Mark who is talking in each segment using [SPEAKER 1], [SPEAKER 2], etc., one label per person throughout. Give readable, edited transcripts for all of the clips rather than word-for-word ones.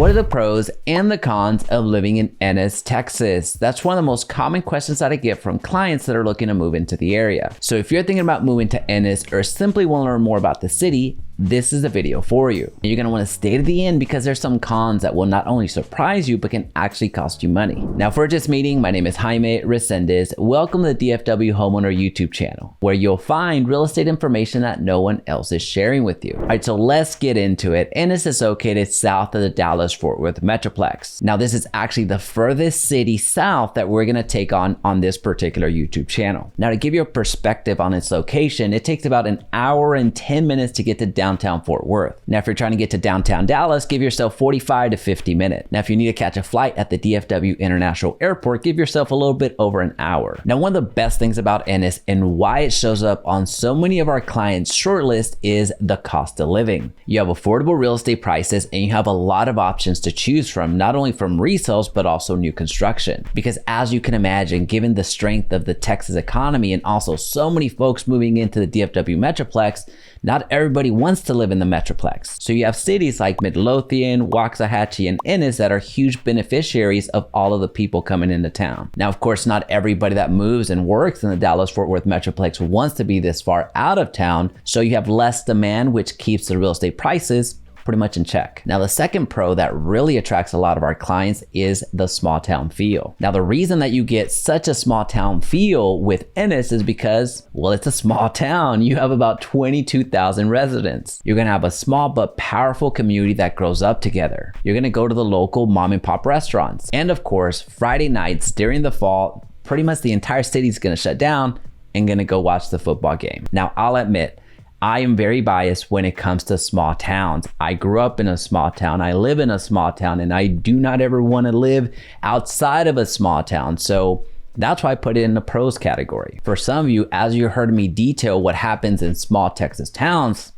[SPEAKER 1] What are the pros and the cons of living in Ennis, Texas? That's one of the most common questions that I get from clients that are looking to move into the area. So if you're thinking about moving to Ennis or simply want to learn more about the city, this is the video for you. You're going to want to stay to the end because there's some cons that will not only surprise you, but can actually cost you money. Now, if we're just meeting, my name is Jaime Resendez. Welcome to the DFW Homeowner YouTube channel, where you'll find real estate information that no one else is sharing with you. All right, so let's get into it. Ennis is located south of the Dallas-Fort Worth metroplex. Now, this is actually the furthest city south that we're going to take on this particular YouTube channel. Now, to give you a perspective on its location, it takes about an hour and 10 minutes to get to downtown Fort Worth. Now, if you're trying to get to downtown Dallas, give yourself 45 to 50 minutes. Now, if you need to catch a flight at the DFW International Airport, give yourself a little bit over an hour. Now, one of the best things about Ennis and why it shows up on so many of our clients' shortlist is the cost of living. You have affordable real estate prices and you have a lot of options to choose from, not only from resales, but also new construction. Because as you can imagine, given the strength of the Texas economy and also so many folks moving into the DFW Metroplex, not everybody wants to live in the Metroplex. So you have cities like Midlothian, Waxahachie, and Ennis that are huge beneficiaries of all of the people coming into town. Now, of course, not everybody that moves and works in the Dallas-Fort Worth Metroplex wants to be this far out of town, so you have less demand, which keeps the real estate prices pretty much in check. Now, the second pro that really attracts a lot of our clients is the small town feel. Now, the reason that you get such a small town feel with Ennis is because, well, it's a small town. You have about 22,000 residents. You're gonna have a small but powerful community that grows up together. You're gonna go to the local mom and pop restaurants. And of course, Friday nights during the fall, pretty much the entire city is gonna shut down and gonna go watch the football game. Now, I'll admit, I am very biased when it comes to small towns. I grew up in a small town, I live in a small town, and I do not ever want to live outside of a small town. So that's why I put it in the pros category. For some of you, as you heard me detail what happens in small Texas towns,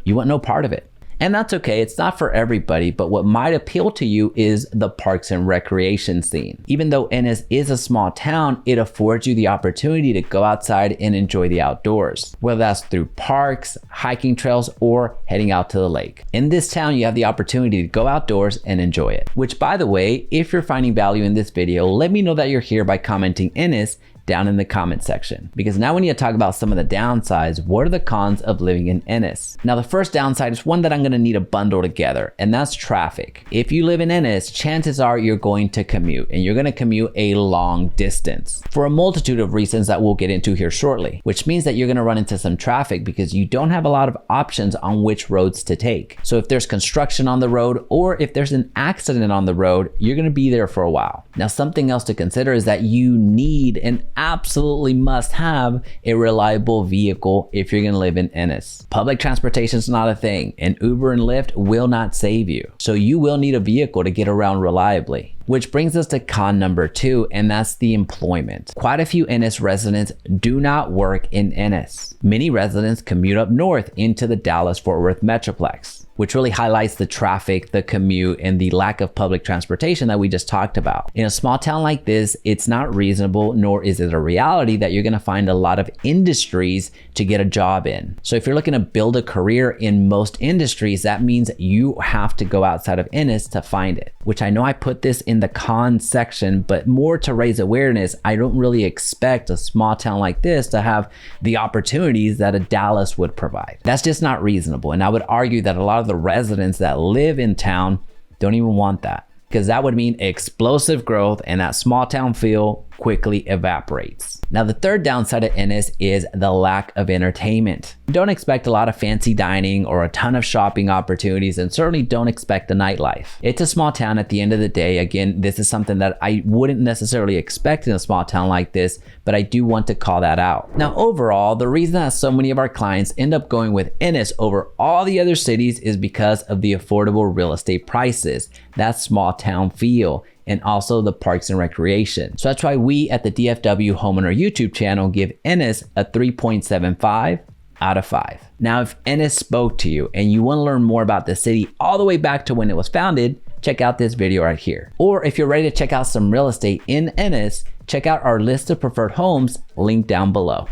[SPEAKER 1] you want no part of it. And that's okay, it's not for everybody, but what might appeal to you is the parks and recreation scene. Even though Ennis is a small town, it affords you the opportunity to go outside and enjoy the outdoors, whether that's through parks, hiking trails, or heading out to the lake. In this town, you have the opportunity to go outdoors and enjoy it. Which, by the way, if you're finding value in this video, let me know that you're here by commenting Ennis down in the comment section, because now we need to talk about some of the downsides. What are the cons of living in Ennis? Now, the first downside is one that I'm going to need to bundle together, and that's traffic. If you live in Ennis, chances are you're going to commute, and you're going to commute a long distance for a multitude of reasons that we'll get into here shortly, which means that you're going to run into some traffic because you don't have a lot of options on which roads to take. So if there's construction on the road or if there's an accident on the road, you're going to be there for a while. Now, something else to consider is that you need and absolutely must have a reliable vehicle if you're going to live in Ennis. Public transportation is not a thing, and Uber and Lyft will not save you. So you will need a vehicle to get around reliably. Which brings us to con number 2, and that's the employment. Quite a few Ennis residents do not work in Ennis. Many residents commute up north into the Dallas-Fort Worth Metroplex, which really highlights the traffic, the commute, and the lack of public transportation that we just talked about. In a small town like this, it's not reasonable, nor is it a reality that you're gonna find a lot of industries to get a job in. So if you're looking to build a career in most industries, that means you have to go outside of Ennis to find it, which I know I put this in the con section, but more to raise awareness. I don't really expect a small town like this to have the opportunities that a Dallas would provide. That's just not reasonable. And I would argue that a lot of the residents that live in town don't even want that, because that would mean explosive growth and that small town feel quickly evaporates. Now, the third downside of Ennis is the lack of entertainment. Don't expect a lot of fancy dining or a ton of shopping opportunities, and certainly don't expect the nightlife. It's a small town at the end of the day. Again, this is something that I wouldn't necessarily expect in a small town like this, but I do want to call that out. Now, overall, the reason that so many of our clients end up going with Ennis over all the other cities is because of the affordable real estate prices, that small town feel, and also the parks and recreation. So that's why we at the DFW Homeowner YouTube channel give Ennis a 3.75 out of 5. Now, if Ennis spoke to you and you want to learn more about the city all the way back to when it was founded, check out this video right here. Or if you're ready to check out some real estate in Ennis, check out our list of preferred homes linked down below.